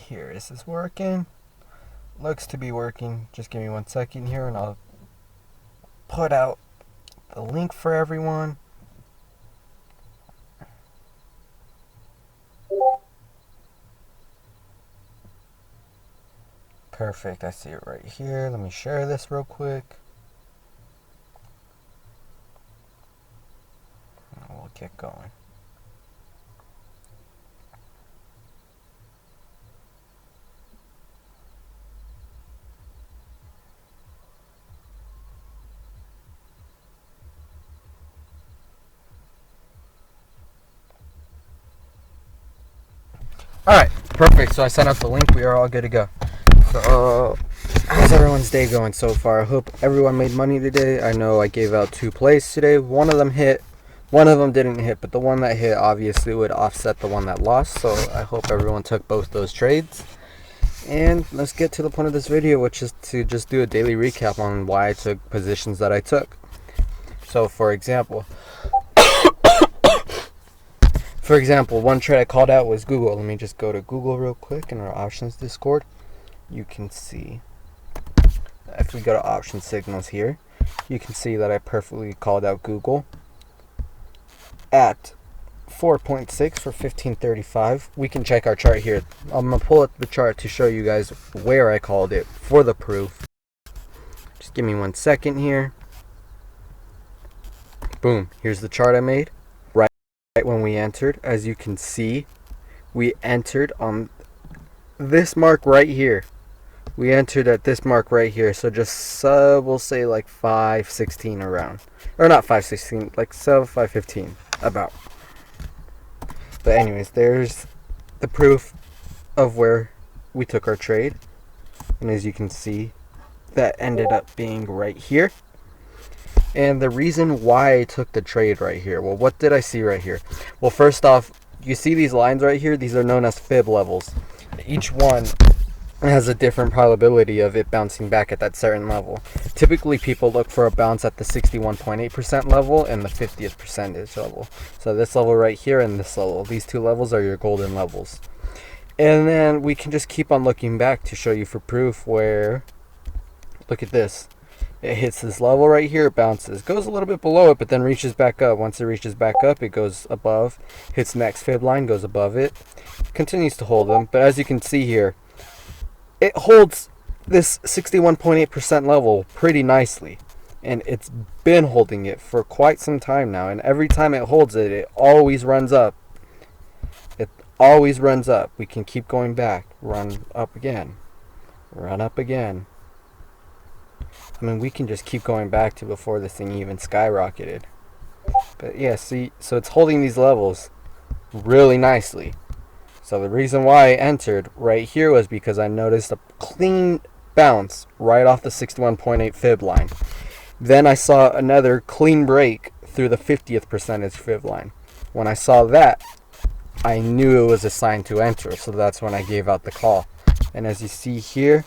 here. Is this working? Looks to be working. Just give me 1 second here and I'll put out the link for everyone. Perfect, I see it right here. Let me share this real quick. And we'll get going. Alright, perfect. So I sent out the link. We are all good to go. So, how's everyone's day going so far? I hope everyone made money today. I know I gave out 2 plays today. One of them hit. One of them didn't hit, but the one that hit obviously would offset the one that lost. So I hope everyone took both those trades. And let's get to the point of this video, which is to just do a daily recap on why I took positions that I took. So for example, one trade I called out was Google. Let me just go to Google real quick in our options Discord. You can see, if we go to option signals here, you can see that I perfectly called out Google at 4.6 for 1535. We can check our chart here. I'm going to pull up the chart to show you guys where I called it for the proof. Just give me 1 second here. Boom, here's the chart I made. Right when we entered, as you can see, we entered on this mark right here. We entered at this mark right here. So just we'll say like 516 around, or not 516, like 515 about. But anyways, there's the proof of where we took our trade, and as you can see, that ended up being right here. And the reason why I took the trade right here, well, what did I see right here? Well, first off, you see these lines right here? These are known as fib levels. Each one has a different probability of it bouncing back at that certain level. Typically, people look for a bounce at the 61.8% level and the 50th percentage level. So this level right here and this level, these 2 levels are your golden levels. And then we can just keep on looking back to show you for proof where, look at this. It hits this level right here, it bounces, goes a little bit below it, but then reaches back up. Once it reaches back up, it goes above, hits next fib line, goes above it, continues to hold them. But as you can see here, it holds this 61.8% level pretty nicely. And it's been holding it for quite some time now. And every time it holds it, it always runs up. It always runs up. We can keep going back, run up again, run up again. I mean, we can just keep going back to before this thing even skyrocketed. But yeah, see, so it's holding these levels really nicely. So the reason why I entered right here was because I noticed a clean bounce right off the 61.8 fib line. Then I saw another clean break through the 50th percentage fib line. When I saw that, I knew it was a sign to enter. So that's when I gave out the call. And as you see here,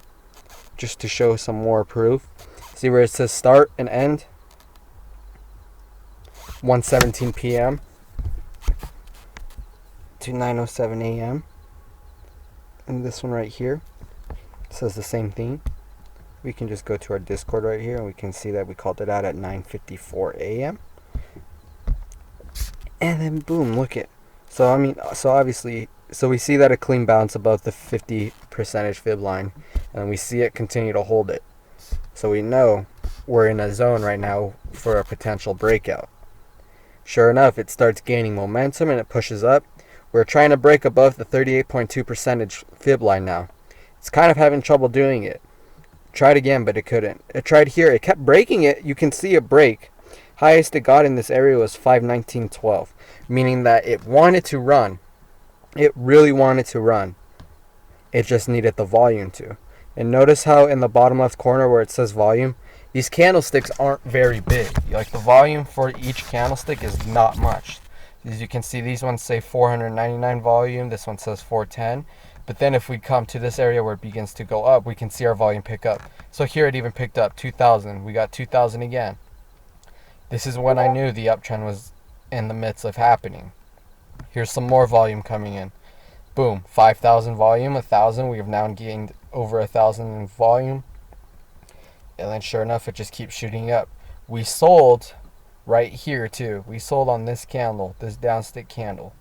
just to show some more proof, see where it says start and end? 1:17 p.m. to 9:07 a.m. And this one right here says the same thing. We can just go to our Discord right here and we can see that we called it out at 9:54 a.m. And then boom, look it. So I mean, so obviously, so we see that a clean bounce above the 50 percentage fib line, and we see it continue to hold it. So we know we're in a zone right now for a potential breakout. Sure enough, it starts gaining momentum and it pushes up. We're trying to break above the 38.2 percentage fib line now. It's kind of having trouble doing it. Tried again, but it couldn't. It tried here. It kept breaking it. You can see a break. Highest it got in this area was 519.12, meaning that it wanted to run. It really wanted to run. It just needed the volume to. And notice how in the bottom left corner where it says volume, these candlesticks aren't very big. Like the volume for each candlestick is not much. As you can see, these ones say 499 volume. This one says 410. But then if we come to this area where it begins to go up, we can see our volume pick up. So here it even picked up 2,000. We got 2,000 again. This is when I knew the uptrend was in the midst of happening. Here's some more volume coming in. Boom, 5,000 volume, 1,000. We have now gained over 1,000 in volume. And then sure enough, it just keeps shooting up. We sold right here too. We sold on this candle, this downstick candle.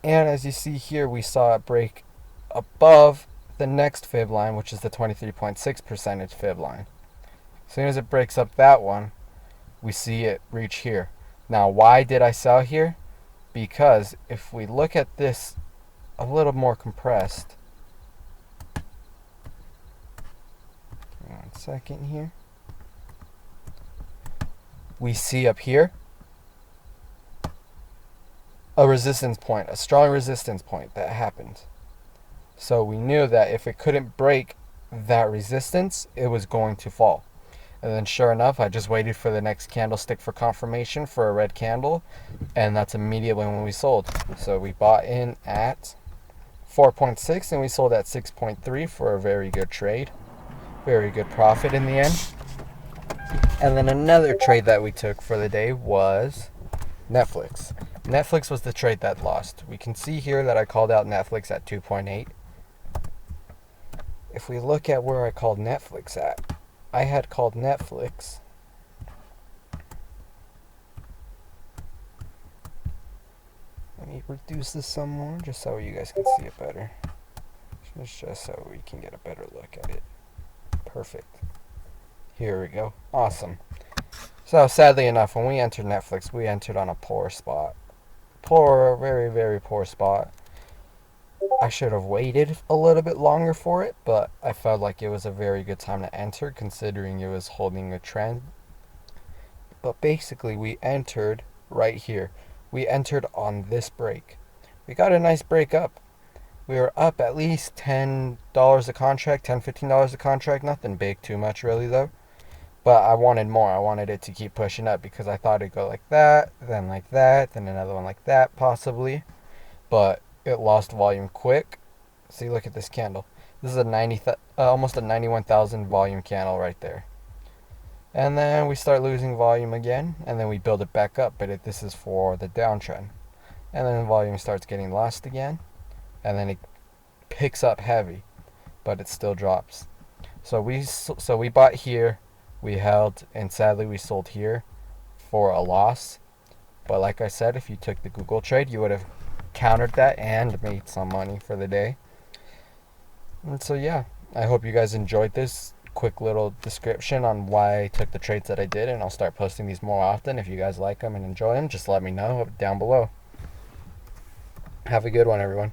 And as you see here, we saw it break above the next fib line, which is the 23.6% fib line. As soon as it breaks up that one, we see it reach here. Now, why did I sell here? Because if we look at this a little more compressed, 1 second here, we see up here a resistance point, a strong resistance point that happened. So we knew that if it couldn't break that resistance, it was going to fall. And then sure enough, I just waited for the next candlestick for confirmation for a red candle, and that's immediately when we sold. So we bought in at 4.6 and we sold at 6.3 for a very good trade. Very good profit in the end. And then another trade that we took for the day was Netflix. Netflix was the trade that lost. We can see here that I called out Netflix at 2.8. If we look at where I called Netflix at, I had called Netflix let me reduce this some more just so you guys can see it better. Just so we can get a better look at it. Perfect. Here we go. Awesome. So sadly enough, when we entered Netflix, we entered on a poor spot. Poor, very, very poor spot. I should have waited a little bit longer for it, but I felt like it was a very good time to enter considering it was holding a trend. But basically we entered right here. We entered on this break. We got a nice break up. We were up at least $10 a contract, $10, $15 a contract. Nothing big too much really though. But I wanted more. I wanted it to keep pushing up because I thought it'd go like that, then another one like that possibly. But it lost volume quick. See, look at this candle. This is a almost a 91,000 volume candle right there. And then we start losing volume again, and then we build it back up. But this is for the downtrend. And then volume starts getting lost again, and then it picks up heavy, but it still drops. So we bought here, we held, and sadly we sold here for a loss. But like I said, if you took the Google trade, you would have countered that and made some money for the day. And so yeah, I hope you guys enjoyed this quick little description on why I took the trades that I did, and I'll start posting these more often. If you guys like them and enjoy them, just let me know down below. Have a good one, everyone.